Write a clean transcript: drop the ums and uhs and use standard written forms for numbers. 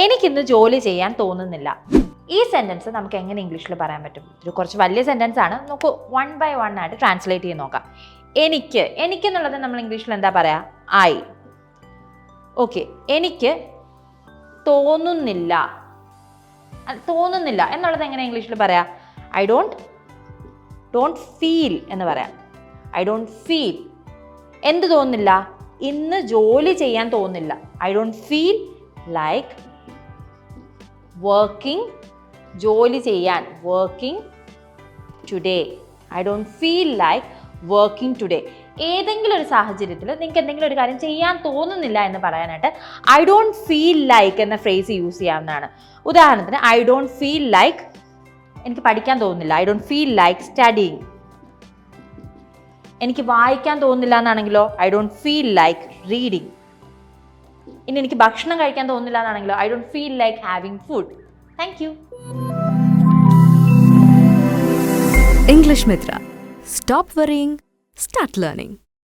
എനിക്കിന്ന് ജോലി ചെയ്യാൻ തോന്നുന്നില്ല. ഈ സെൻറ്റൻസ് നമുക്ക് എങ്ങനെ ഇംഗ്ലീഷിൽ പറയാൻ പറ്റും? ഒരു കുറച്ച് വലിയ സെൻറ്റൻസ് ആണ്. നമുക്ക് 1 by 1 ആയിട്ട് ട്രാൻസ്ലേറ്റ് ചെയ്ത് നോക്കാം. എന്നുള്ളത് നമ്മൾ ഇംഗ്ലീഷിൽ എന്താ പറയുക? ഐ. ഓക്കെ, എനിക്ക് തോന്നുന്നില്ല എന്നുള്ളത് എങ്ങനെ ഇംഗ്ലീഷിൽ പറയാം? ഐ ഡോണ്ട് ഫീൽ എന്ന് പറയാം. I don't feel. എന്ത് തോന്നുന്നില്ല? ഇന്ന് ജോലി ചെയ്യാൻ തോന്നുന്നില്ല. I don't feel like working, ജോലി ചെയ്യാൻ, working today. I don't feel like working today. ഏതെങ്കിലും ഒരു സാഹചര്യത്തിൽ നിങ്ങൾക്ക് എന്തെങ്കിലും ഒരു കാര്യം ചെയ്യാൻ തോന്നുന്നില്ല എന്ന് പറയാനായിട്ട് ഐ ഡോണ്ട് ഫീൽ ലൈക്ക് എന്ന ഫ്രേസ് യൂസ് ചെയ്യാവുന്നതാണ്. ഉദാഹരണത്തിന്, ഐ ഡോണ്ട് ഫീൽ ലൈക്ക് എനിക്ക് പഠിക്കാൻ തോന്നുന്നില്ല. I don't feel like studying. എനിക്ക് വായിക്കാൻ തോന്നുന്നില്ല എന്നാണെങ്കിലോ I don't feel like reading. ഇനി എനിക്ക് ഭക്ഷണം കഴിക്കാൻ തോന്നുന്നില്ല എന്നാണെങ്കിലോ I don't feel like having food. Thank you. English Mithra. Stop worrying, start learning.